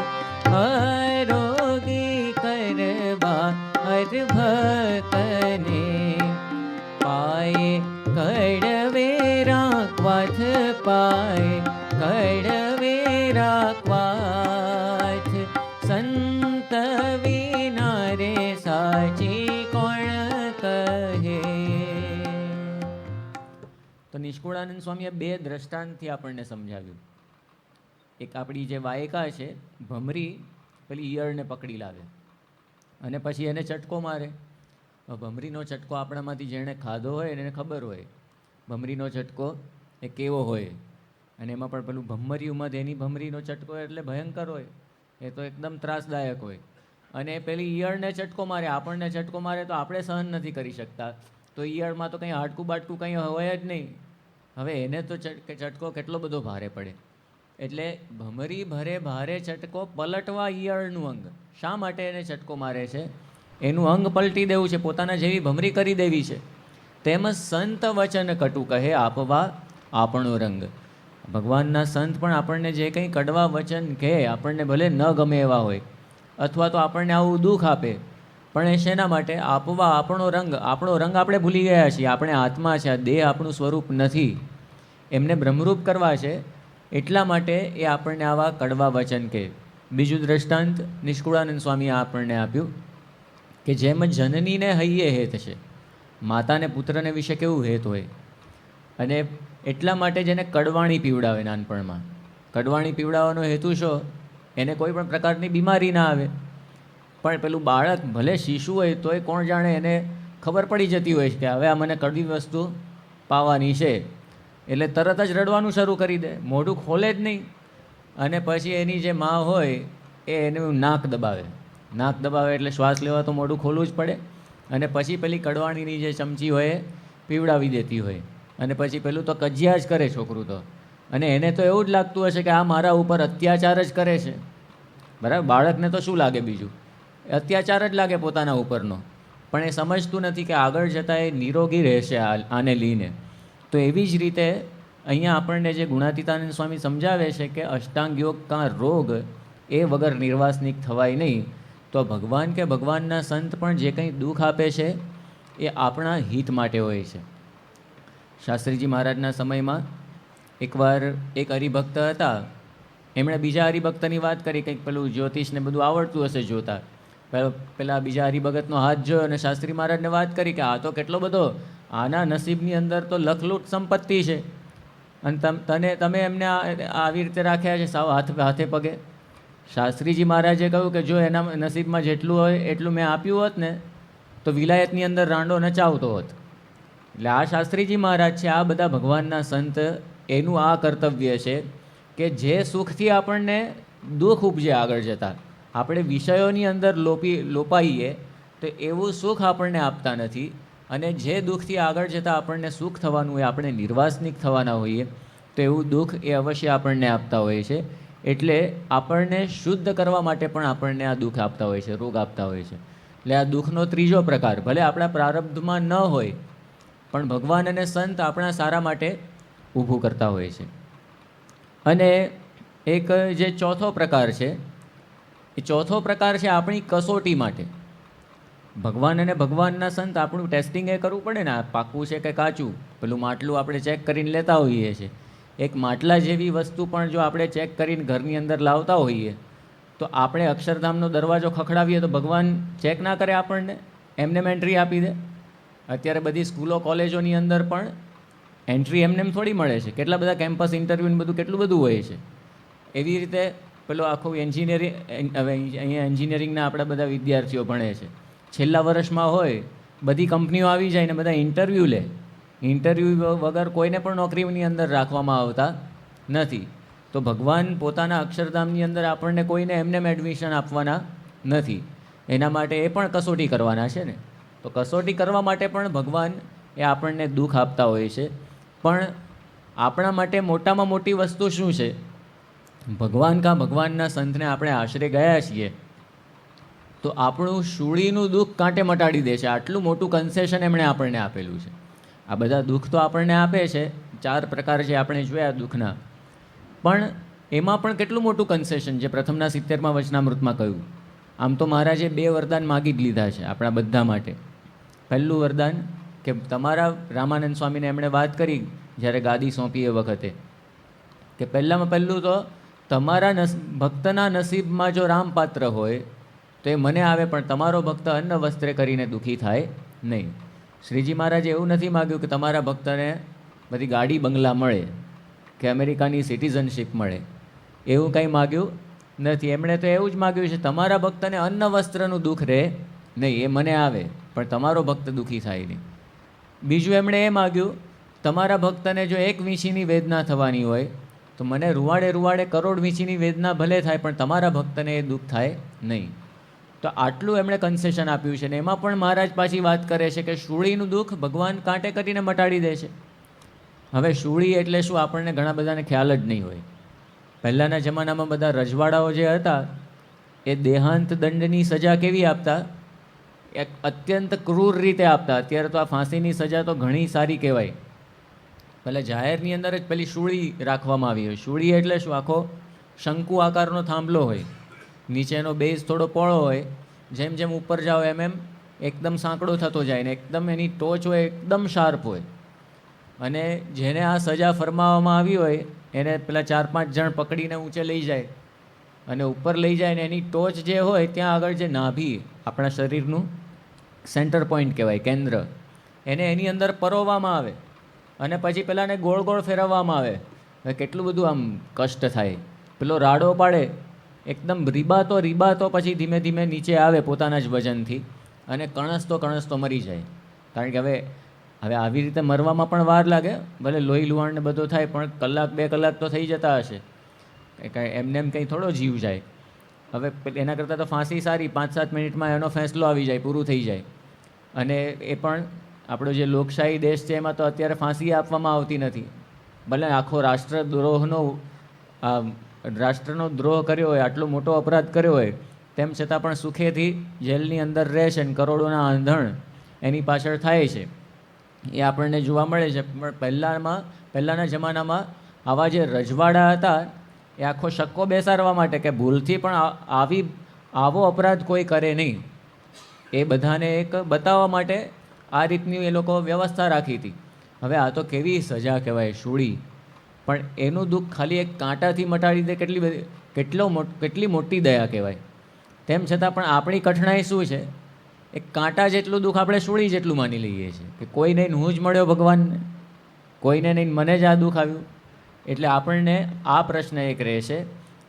આરોગી કરવા હર ભક્તને, પાયે કડવે રાખવાથ, પાયે કડવે રાખવાથ, સંત વિના રે સાચી કોણ કહે. તો નિષ્કુળાનંદ સ્વામીએ 2 દ્રષ્ટાંતથી આપણને સમજાવ્યું. એક આપણી જે વાયકા છે, ભમરી પેલી ઈયળને પકડી લાવે અને પછી એને ચટકો મારે. ભમરીનો ચટકો આપણામાંથી જેણે ખાધો હોય એને ખબર હોય ભમરીનો ચટકો એ કેવો હોય. અને એમાં પણ પેલું ભમરીયુંમાં એની ભમરીનો ચટકો એટલે ભયંકર હોય, એ તો એકદમ ત્રાસદાયક હોય. અને પેલી ઈયળને ચટકો મારે, આપણને ચટકો મારે તો આપણે સહન નથી કરી શકતા. તો ઈયળમાં તો કંઈ હાડકું બાટકું કંઈ હોય જ નહીં. હવે એને તો ચટકો કેટલો બધો ભારે પડે. એટલે ભમરી ભરે ભારે ચટકો, પલટવા ઈયળનું અંગ. શા માટે એને ચટકો મારે છે? એનું અંગ પલટી દેવું છે, પોતાના જેવી ભમરી કરી દેવી છે. તેમજ સંત વચન કટુ કહે, આપવા આપણો રંગ. ભગવાનના સંત પણ આપણને જે કંઈ કડવા વચન કહે, આપણને ભલે ન ગમે એવા હોય, અથવા તો આપણને આવું દુઃખ આપે, પણ એ શેના માટે? આપવા આપણો રંગ. આપણો રંગ આપણે ભૂલી ગયા છીએ. આપણે આત્મા છે, આ દેહ આપણું સ્વરૂપ નથી. એમને બ્રહ્મરૂપ કરવા છે, એટલા માટે એ આપણને આવા કડવા વચન કહે. બીજું દ્રષ્ટાંત નિષ્કુળાનંદ સ્વામીએ આપણને આપ્યું કે જેમ જનનીને હૈયે હેત છે, માતાને પુત્રને વિશે કેવું હેત હોય, અને એટલા માટે જેને કડવાણી પીવડાવે નાનપણમાં. કડવાણી પીવડાવવાનો હેતુ શું? એને કોઈ પણ પ્રકારની બીમારી ના આવે. પણ પેલું બાળક ભલે શિશુ હોય તોય કોણ જાણે એને ખબર પડી જતી હોય છે કે હવે આ મને કડવી વસ્તુ પાવાની છે, એટલે તરત જ રડવાનું શરૂ કરી દે, મોઢું ખોલે જ નહીં. અને પછી એની જે મા હોય એ એનું નાક દબાવે. નાક દબાવે એટલે શ્વાસ લેવા તો મોઢું ખોલવું જ પડે, અને પછી પેલી કડવાણીની જે ચમચી હોય એ પીવડાવી દેતી હોય, અને પછી પેલું તો કજિયા જ કરે છોકરું તો. અને એને તો એવું જ લાગતું હશે કે આ મારા ઉપર અત્યાચાર જ કરે છે. બરાબર, બાળકને તો શું લાગે બીજું? અત્યાચાર જ લાગે પોતાના ઉપરનો. પણ એ સમજતું નથી કે આગળ જતાં એ નિરોગી રહેશે આને લઈને. તો એવી જ રીતે અહીંયા આપણને જે ગુણાતીતાનંદ સ્વામી સમજાવે છે કે અષ્ટાંગ યોગ કા રોગ એ વગર નિર્વાસનિક થવાય નહીં. તો ભગવાન કે ભગવાનના સંત પણ જે કંઈ દુઃખ આપે છે એ આપણા હિત માટે હોય છે. શાસ્ત્રીજી મહારાજના સમયમાં એકવાર એક હરિભક્ત હતા, એમણે બીજા હરિભક્તની વાત કરી, કંઈક પેલું જ્યોતિષને બધું આવડતું હશે જોતા. પેલા બીજા હરિભગતનો હાથ જોયો અને શાસ્ત્રી મહારાજને વાત કરી કે આ તો કેટલો બધો, આના નસીબની અંદર તો લખલૂટ સંપત્તિ છે, અને તમે એમને આવી રીતે રાખ્યા છે સાવ હાથે પગે. શાસ્ત્રીજી મહારાજે કહ્યું કે જો એના નસીબમાં જેટલું હોય એટલું મેં આપ્યું હોત ને તો વિલાયતની અંદર રાંડો નચાવતો હોત. એટલે આ શાસ્ત્રીજી મહારાજ છે, આ બધા ભગવાનના સંત, એનું આ કર્તવ્ય છે કે જે સુખથી આપણને દુઃખ ઉપજે આગળ જતાં, આપણે વિષયોની અંદર લોપાઈએ તો એવું સુખ આપણને આપતા નથી. અને જે દુઃખથી આગળ જતાં આપણને સુખ થવાનું હોય, આપણે નિર્વાસનિક થવાના હોઈએ, તો એવું દુઃખ એ અવશ્ય આપણને આપતા હોય છે. એટલે આપણને શુદ્ધ કરવા માટે પણ આપણને આ દુઃખ આપતા હોય છે, રોગ આપતા હોય છે. એટલે આ દુઃખનો ત્રીજો પ્રકાર, ભલે આપણા પ્રારબ્ધમાં ન હોય પણ ભગવાન અને સંત આપણા સારા માટે ઊભું કરતા હોય છે. અને એક જે ચોથો પ્રકાર છે, એ ચોથો પ્રકાર છે આપણી કસોટી માટે. ભગવાન અને ભગવાનના સંત આપણું ટેસ્ટિંગ એ કરવું પડે ને, આ પાકું છે કે કાચું. પેલું માટલું આપણે ચેક કરીને લેતા હોઈએ છીએ. એક માટલા જેવી વસ્તુ પણ જો આપણે ચેક કરીને ઘરની અંદર લાવતા હોઈએ તો આપણે અક્ષરધામનો દરવાજો ખખડાવીએ તો ભગવાન ચેક ના કરે આપણને, એમને એન્ટ્રી આપી દે. અત્યારે બધી સ્કૂલો કોલેજોની અંદર પણ એન્ટ્રી એમને થોડી મળે છે. કેટલા બધા કેમ્પસ ઇન્ટરવ્યૂ બધું કેટલું બધું હોય છે. એવી રીતે પેલો આખું એન્જિનિયરિંગ, હવે અહીંયા એન્જિનિયરિંગના આપણા બધા વિદ્યાર્થીઓ ભણે છે, છેલ્લા વર્ષમાં હોય, બધી કંપનીઓ આવી જાય ને બધા ઇન્ટરવ્યૂ લે. ઇન્ટરવ્યૂ વગર કોઈને પણ નોકરીની અંદર રાખવામાં આવતા નથી. તો ભગવાન પોતાના અક્ષરધામની અંદર આપણને કોઈને એમને એડમિશન આપવાના નથી. એના માટે એ પણ કસોટી કરવાના છે ને. તો કસોટી કરવા માટે પણ ભગવાન એ આપણને દુઃખ આપતા હોય છે. પણ આપણા માટે મોટામાં મોટી વસ્તુ શું છે? ભગવાન કા ભગવાનના સંતને આપણે આશરે ગયા છીએ તો આપણું શૂળીનું દુઃખ કાંટે મટાડી દે છે. આટલું મોટું કન્સેશન એમણે આપણને આપેલું છે. આ બધા દુઃખ તો આપણને આપે છે, 4 પ્રકાર છે આપણે જોયા દુઃખના, પણ એમાં પણ કેટલું મોટું કન્સેશન છે. પ્રથમના 70માં વચનામૃતમાં કહ્યું. આમ તો મહારાજે 2 વરદાન માગી જ લીધા છે આપણા બધા માટે. પહેલું વરદાન કે તમારા રામાનંદ સ્વામીને એમણે વાત કરી જ્યારે ગાદી સોંપી એ વખતે, કે પહેલામાં પહેલું તો તમારા ભક્તના નસીબમાં જો રામપાત્ર હોય તો એ મને આવે, પણ તમારો ભક્ત અન્ન વસ્ત્રે કરીને દુઃખી થાય નહીં. શ્રીજી મહારાજે એવું નથી માગ્યું કે તમારા ભક્તને બધી ગાડી બંગલા મળે કે અમેરિકાની સિટીઝનશીપ મળે, એવું કંઈ માગ્યું નથી. એમણે તો એવું જ માગ્યું છે તમારા ભક્તને અન્ન વસ્ત્રનું દુઃખ રહે નહીં, એ મને આવે પણ તમારો ભક્ત દુઃખી થાય નહીં. બીજું એમણે એ માગ્યું તમારા ભક્તને જો 1 વીંછીની વેદના થવાની હોય તો મને રૂવાડે રૂવાડે કરોડ વીંછીની વેદના ભલે થાય પણ તમારા ભક્તને એ દુઃખ થાય નહીં. તો આટલું એમણે કન્સેશન આપ્યું છે. ને એમાં પણ મહારાજ પાછી વાત કરે છે કે શૂળીનું દુઃખ ભગવાન કાંટે કરીને મટાડી દે છે. હવે શૂળી એટલે શું આપણને ઘણા બધાને ખ્યાલ જ નહીં હોય. પહેલાંના જમાનામાં બધા રજવાડાઓ જે હતા એ દેહાંત દંડની સજા કેવી આપતા? એક અત્યંત ક્રૂર રીતે આપતા. અત્યારે તો આ ફાંસીની સજા તો ઘણી સારી કહેવાય. પહેલાં જાહેરની અંદર જ પેલી શૂળી રાખવામાં આવી હોય. શૂળી એટલે શું? આખો શંકુ આકારનો થાંભલો હોય, નીચેનો બેઝ થોડો પહોળો હોય, જેમ જેમ ઉપર જાઓ એમ એમ એકદમ સાંકડો થતો જાય ને એકદમ એની ટોચ હોય એકદમ શાર્પ હોય. અને જેને આ સજા ફરમાવવામાં આવી હોય એને પેલા 4-5 જણ પકડીને ઊંચે લઈ જાય અને ઉપર લઈ જાય ને એની ટોચ જે હોય ત્યાં આગળ જે નાભી, આપણા શરીરનું સેન્ટર પોઈન્ટ કહેવાય, કેન્દ્ર, એને એની અંદર પરોવવામાં આવે અને પછી પેલાને ગોળ ગોળ ફેરવવામાં આવે. કેટલું બધું આમ કષ્ટ થાય. પેલો રાડો પાડે, એકદમ રીબાતો પછી ધીમે ધીમે નીચે આવે પોતાના જ વજનથી અને કણસતો મરી જાય. કારણ કે હવે આવી રીતે મરવામાં પણ વાર લાગે, ભલે લોહી લુહાણ ને બધો થાય, પણ 1-2 કલાક તો થઈ જતા હશે. એમને એમ કંઈ થોડો જીવ જાય. હવે એના કરતાં તો ફાંસી સારી, 5-7 મિનિટમાં એનો ફેંસલો આવી જાય, પૂરું થઈ જાય. અને એ પણ આપણો જે લોકશાહી દેશ છે એમાં તો અત્યારે ફાંસી આપવામાં આવતી નથી. ભલે આખો રાષ્ટ્રનો દ્રોહ કર્યો હોય, આટલો મોટો અપરાધ કર્યો હોય, તેમ છતાં પણ સુખેથી જેલની અંદર રહે છે અને કરોડોના આંધણ એની પાછળ થાય છે. એ આપણને જોવા મળે છે. પણ પહેલાંના જમાનામાં આવા જે રજવાડા હતા એ આખો શક્કો બેસાડવા માટે કે ભૂલથી પણ આવો અપરાધ કોઈ કરે નહીં, એ બધાને એક બતાવવા માટે આ રીતની એ લોકો વ્યવસ્થા રાખી હતી. હવે આ તો કેવી સજા કહેવાય, શૂળી. પણ એનું દુઃખ ખાલી એક કાંટાથી મટાડી દે કેટલી મોટી દયા કહેવાય. તેમ છતાં પણ આપણી કઠણાઈ શું છે, એક કાંટા જેટલું દુઃખ આપણે શૂળી જેટલું માની લઈએ છીએ કે કોઈ નહીં, હું જ મળ્યો ભગવાનને, કોઈને નહીં, મને જ આ દુઃખ આવ્યું. એટલે આપણને આ પ્રશ્ન એક રહે છે.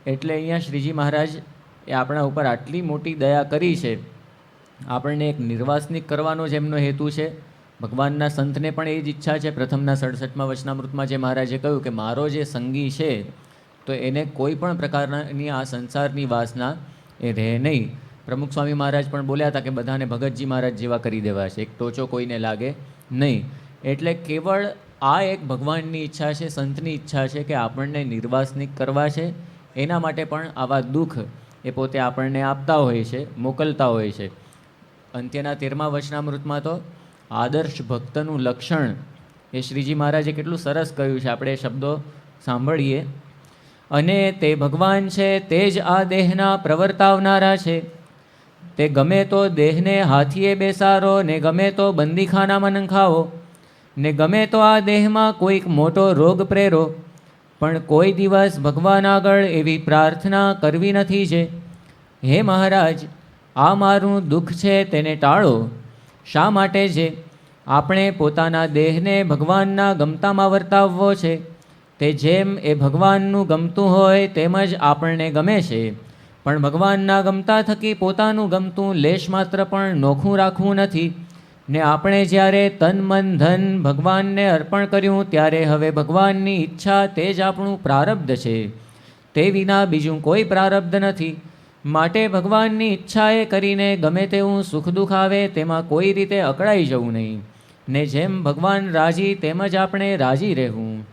એટલે અહીંયા શ્રીજી મહારાજ એ આપણા ઉપર આટલી મોટી દયા કરી છે. આપણને એક નિર્વાસનિક કરવાનો જ એમનો હેતુ છે. ભગવાનના સંતને પણ એ જ ઈચ્છા છે. પ્રથમના 67મા વચનામૃતમાં જે મહારાજે કહ્યું કે મારો જે સંગી છે તો એને કોઈ પણ પ્રકારની આ સંસારની વાસના એ રહે નહીં. પ્રમુખ સ્વામી મહારાજ પણ બોલ્યા હતા કે બધાને ભગતજી મહારાજ જેવા કરી દેવા છે, એક ટોચો કોઈને લાગે નહીં. એટલે કેવળ આ એક ભગવાનની ઈચ્છા છે, સંતની ઈચ્છા છે કે આપણને નિર્વાસનિક કરવા છે. એના માટે પણ આવા દુઃખ એ પોતે આપણને આપતા હોય છે, મોકલતા હોય છે. અંત્યના 13મા વચનામૃતમાં તો આદર્શ ભક્તનું લક્ષણ એ શ્રીજી મહારાજે કેટલું સરસ કહ્યું છે. આપણે શબ્દો સાંભળીએ. અને તે ભગવાન છે તે જ આ દેહના પ્રવર્તાવનારા છે. તે ગમે તો દેહને હાથીએ બેસારો ને ગમે તો બંદીખાનામાં નંખાવો ને ગમે તો આ દેહમાં કોઈક મોટો રોગ પ્રેરો, પણ કોઈ દિવસ ભગવાન આગળ એવી પ્રાર્થના કરવી નથી છે, હે મહારાજ આ મારું દુઃખ છે તેને ટાળો. શા માટે છે? આપણે પોતાના દેહને ભગવાનના ગમતામાં વર્તાવવો છે. તે જેમ એ ભગવાનનું ગમતું હોય તેમ જ આપણને ગમે છે. પણ ભગવાનના ગમતા થકી પોતાનું ગમતું લેશ માત્ર પણ નોખું રાખવું નથી. ને આપણે જ્યારે તન મન ધન ભગવાનને અર્પણ કર્યું ત્યારે હવે ભગવાનની ઈચ્છા તે જ આપણું પ્રારબ્ધ છે. તે વિના બીજું કોઈ પ્રારબ્ધ નથી. માટે ભગવાનની ઈચ્છાએ કરીને ગમે તેવું સુખ દુઃખ આવે તેમાં કોઈ રીતે અકળાઈ જવું નહીં. ને જેમ ભગવાન રાજી તેમ જ આપણે રાજી રહેવું.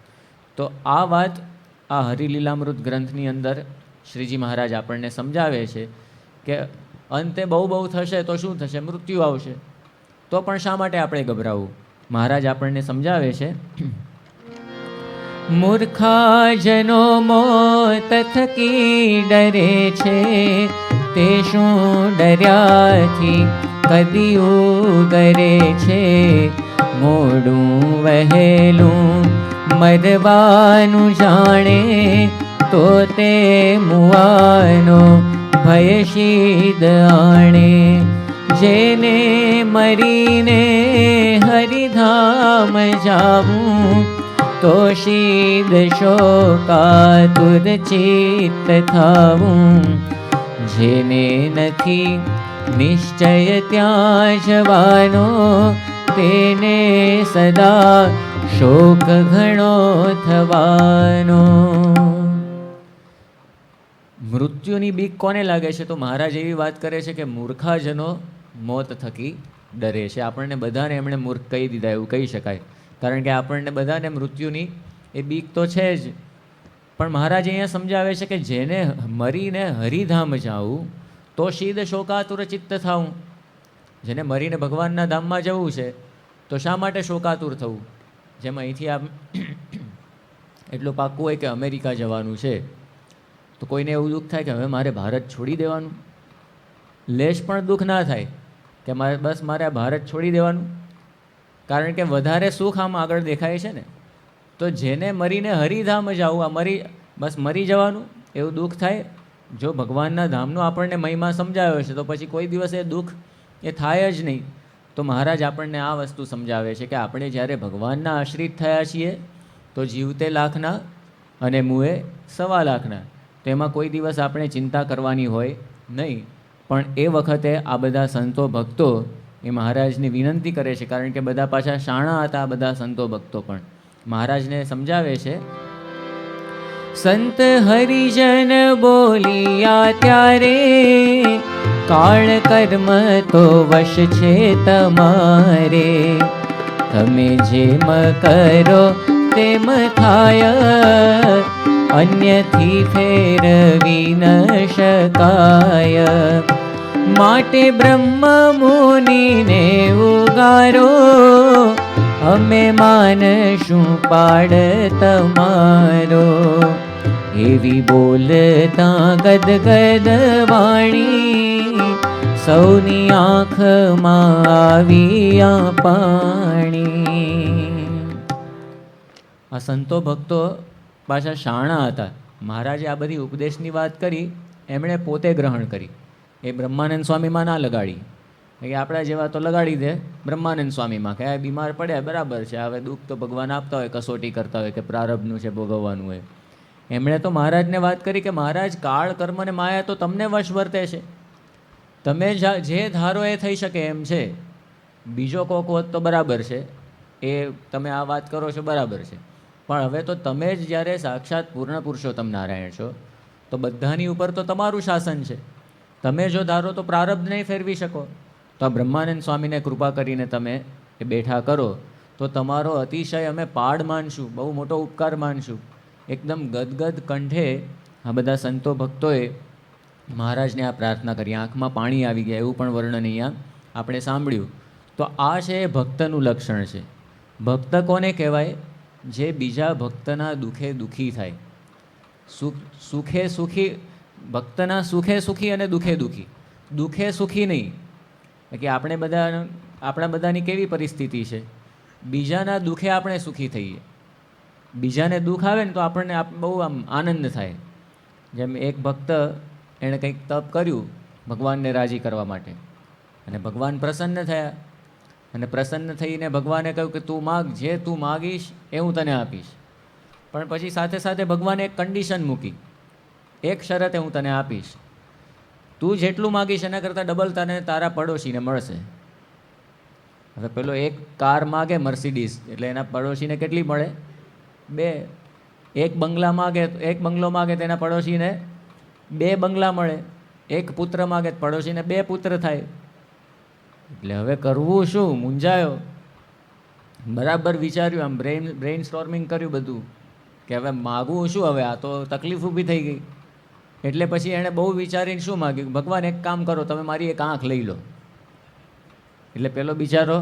તો આ વાત આ હરિલીલામૃત ગ્રંથની અંદર શ્રીજી મહારાજ આપણને સમજાવે છે કે અંતે બહુ થશે તો શું થશે? મૃત્યુ આવશે. તો પણ શા માટે આપણે ગભરાવું? મહારાજ આપણને સમજાવે છે, મૂર્ખા જનો મોત થકી ડરે છે, તે શું ડર્યાથી કદીયું કરે છે. મોડું વહેલું મરવાનું જાણે તો તે મુવાનો ભય શીદ આણે. જેને મરીને હરિધામ જાવું તો શીદ શોકાતુર ચિત્ત થાવું. જેને નથી નિશ્ચય ત્યાં જવાનો તેને સદા શોક ઘણો થવાનો. મૃત્યુની બીક કોને લાગે છે? તો મહારાજ એવી વાત કરે છે કે મૂર્ખાજનો મોત થકી ડરે છે. આપણને બધાને એમણે મૂર્ખ કહી દીધા એવું કહી શકાય. કારણ કે આપણને બધાને મૃત્યુની એ બીક તો છે જ. પણ મહારાજ અહીંયા સમજાવે છે કે જેને મરીને હરિધામ જાવું તો શીદ શોકાતુર ચિત્ત થાવું. જેને મરીને ભગવાનના ધામમાં જવું છે તો શા માટે શોકાતુર થવું? જેમ અહીંથી આમ એટલું પાક્કું હોય કે અમેરિકા જવાનું છે તો કોઈને એવું દુઃખ થાય કે હવે મારે ભારત છોડી દેવાનું. લેશ પણ દુઃખ ના થાય કે મારે આ ભારત છોડી દેવાનું. કારણ કે વધારે સુખ આમ આગળ દેખાય છે ને. તો જેને મરીને હરિધામ જવું, બસ મરી જવાનું એવું દુઃખ થાય. જો ભગવાનના ધામનો આપણને મહિમા સમજાવ્યો છે તો પછી કોઈ દિવસ એ દુઃખ એ થાય જ નહીં. તો મહારાજ આપણને આ વસ્તુ સમજાવે છે કે આપણે જ્યારે ભગવાનના આશ્રિત થયા છીએ તો જીવતે લાખના અને મુએ 1.25 લાખના, તો એમાં કોઈ દિવસ આપણે ચિંતા કરવાની હોય નહીં. પણ એ વખતે આ બધા સંતો ભક્તો એ મહારાજની વિનંતી કરે છે, કારણ કે બધા પાછા શાણા હતા. આ બધા સંતો ભક્તો પણ મહારાજને સમજાવે છે, સંત હરિજન બોલિયા ત્યારે કાળ કર્મ તો વશ છે તમારે, તમે જેમ કરો તેમ થાય, અન્યથી ફેરવી ન શકાય. માટે બ્રહ્મ મુનિને ઉગારો, અમે માનશું પાડ તમારો. એવી બોલતા ગદગદ વાણી, સૌની આંખમાં આવ્યા પાણી. આ સંતો ભક્તો પાછા શાણા હતા. મહારાજે આ બધી ઉપદેશની વાત કરી, એમણે પોતે ગ્રહણ કરી. એ બ્રહ્માનંદ સ્વામીમાં ના લગાડી કે આપણા જેવા તો લગાડી દે બ્રહ્માનંદ સ્વામીમાં કે આ બીમાર પડ્યા બરાબર છે, હવે દુઃખ તો ભગવાન આપતા હોય, કસોટી કરતા હોય કે પ્રારબ્ધનું છે ભોગવવાનું હોય. એમણે તો મહારાજને વાત કરી કે મહારાજ, કાળ કર્મ અને માયા તો તમને વશ વર્તે છે, તમે જે ધારો એ થઈ શકે એમ છે. બીજો કોક હોત તો બરાબર છે, એ તમે આ વાત કરો છો બરાબર છે, પણ હવે તો તમે જ જ્યારે સાક્ષાત પૂર્ણ પુરુષોત્તમ નારાયણ છો તો બધાની ઉપર તો તમારું શાસન છે. તમે જો ધારો તો પ્રારબ્ધ નહીં ફેરવી શકો. તો આ બ્રહ્માનંદ સ્વામીને કૃપા કરીને તમે એ બેઠા કરો તો તમારો અતિશય અમે પાડ માનશું, બહુ મોટો ઉપકાર માનશું. એકદમ ગદગદ કંઠે આ બધા સંતો ભક્તોએ મહારાજને આ પ્રાર્થના કરી. આંખમાં પાણી આવી ગયા એવું પણ વર્ણન અહીંયા આપણે સાંભળ્યું. તો આ છે એ ભક્તનું લક્ષણ છે. ભક્ત કોને કહેવાય? જે બીજા ભક્તના દુઃખે દુઃખી થાય. સુખે સુખી, ભક્તના સુખે સુખી અને દુઃખે દુઃખી. દુઃખે સુખી નહીં, કે આપણા બધાની કેવી પરિસ્થિતિ છે, બીજાના દુઃખે આપણે સુખી થઈએ. બીજાને દુઃખ આવે ને તો આપણને બહુ આમ આનંદ થાય. જેમ એક ભક્ત એણે કંઈક તપ કર્યું ભગવાનને રાજી કરવા માટે, અને ભગવાન પ્રસન્ન થયા, અને પ્રસન્ન થઈને ભગવાને કહ્યું કે તું માગ, જે તું માગીશ એ હું તને આપીશ. પણ પછી સાથે સાથે ભગવાને એક કન્ડિશન મૂકી, એક શરતે હું તને આપીશ, તું જેટલું માગીશ એના કરતાં ડબલ તને તારા પડોશીને મળશે. હવે પેલો એક કાર માગે મર્સિડીઝ, એટલે એના પડોશીને કેટલી મળે? 2. એક બંગલા માગે, એક બંગલો માગે તો એના પડોશીને 2 બંગલા મળે. એક પુત્ર માગે તો પડોશીને 2 પુત્ર થાય. એટલે હવે કરવું શું? મૂંઝાયો. બરાબર વિચાર્યું, આમ બ્રેઇન સ્ટોર્મિંગ કર્યું બધું કે હવે માગવું શું? હવે આ તો તકલીફ ઊભી થઈ ગઈ. એટલે પછી એણે બહુ વિચારીને શું માગ્યું? ભગવાન એક કામ કરો, તમે મારી એક આંખ લઈ લો. એટલે પેલો બિચારો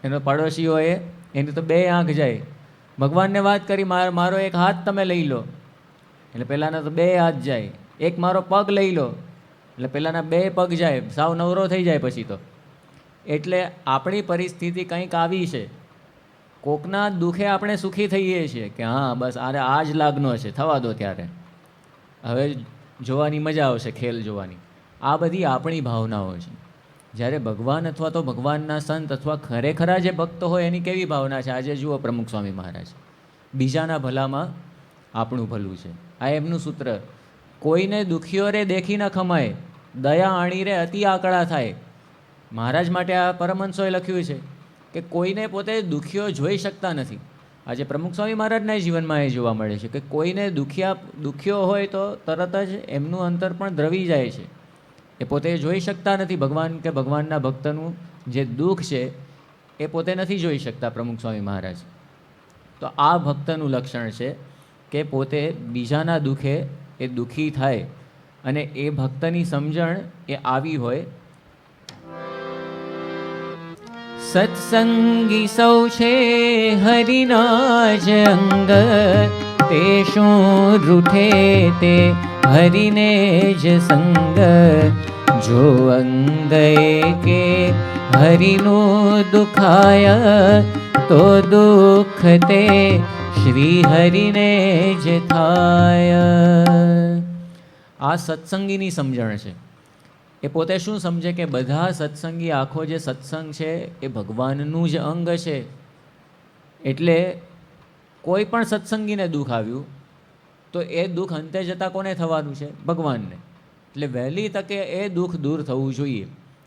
એનો પડોશી હોય એની તો 2 આંખ જાય. ભગવાનને વાત કરી, મારો એક હાથ તમે લઈ લો. એટલે પેલાના તો 2 હાથ જાય. એક મારો પગ લઈ લો, એટલે પેલાના 2 પગ જાય. સાવ નવરો થઈ જાય પછી તો. એટલે આપણી પરિસ્થિતિ કંઈક આવી છે, કોકના દુઃખે આપણે સુખી થઈએ છીએ કે હા બસ આરે આ જ લાગનો છે, થવા દો ત્યારે, હવે જોવાની મજા આવશે, ખેલ જોવાની. આ બધી આપણી ભાવનાઓ છે. જ્યારે ભગવાન અથવા તો ભગવાનના સંત અથવા ખરેખરા જે ભક્તો હોય એની કેવી ભાવના છે? આજે જુઓ પ્રમુખ સ્વામી મહારાજ, બીજાના ભલામાં આપણું ભલું છે. આ એમનું સૂત્ર. કોઈને દુખીઓ રે દેખી ન ખમાય, દયા આણી રે અતિ આકળા થાય. મહારાજ માટે આ પરમહંસોએ લખ્યું છે કે કોઈને પોતે દુખીઓ જોઈ શકતા નથી. આજે પ્રમુખ સ્વામી મહારાજના જીવનમાં એ જોવા મળે છે કે કોઈને દુખ્યો હોય તો તરત જ એમનું અંતર પણ દ્રવી જાય છે. એ પોતે જોઈ શકતા નથી ભગવાન કે ભગવાનના ભક્તનું જે દુઃખ છે એ પોતે નથી જોઈ શકતા પ્રમુખ સ્વામી મહારાજ. તો આ ભક્તનું લક્ષણ છે કે પોતે બીજાના દુઃખે એ દુઃખી થાય, અને એ ભક્તની સમજણ એ આવી હોય. સત્સંગી સૌ છે હરિના જ અંગ, તે શું રૂઠે તે હરિને જ સંગ. જો અંગ કે હરિનું દુખાય, તો દુઃખ તે શ્રી હરિને જે થાય. આ સત્સંગીની સમજણ છે. એ પોતે શું સમજે કે બધા સત્સંગી, આખો જે સત્સંગ છે એ ભગવાનનું જ અંગ છે. એટલે કોઈ પણ સત્સંગીને દુઃખ આવ્યું તો એ દુઃખ અંતે જતાં કોને થવાનું છે? ભગવાનને. એટલે વહેલી તકે એ દુઃખ દૂર થવું જોઈએ.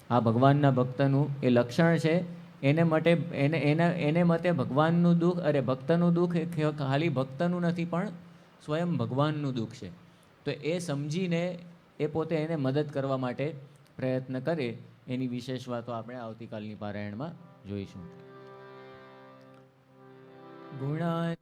આ ભગવાનના ભક્તનું એ લક્ષણ છે. એને મતે ભગવાનનું દુઃખ, અરે ભક્તનું દુઃખ એ ખાલી ભક્તનું નથી પણ સ્વયં ભગવાનનું દુઃખ છે. તો એ સમજીને એ પોતે એને મદદ કરવા માટે પ્રયત્ન કરે. એની વિશેષ વાતો આપણે આવતીકાલની પારાયણમાં જોઈશું. ગુણા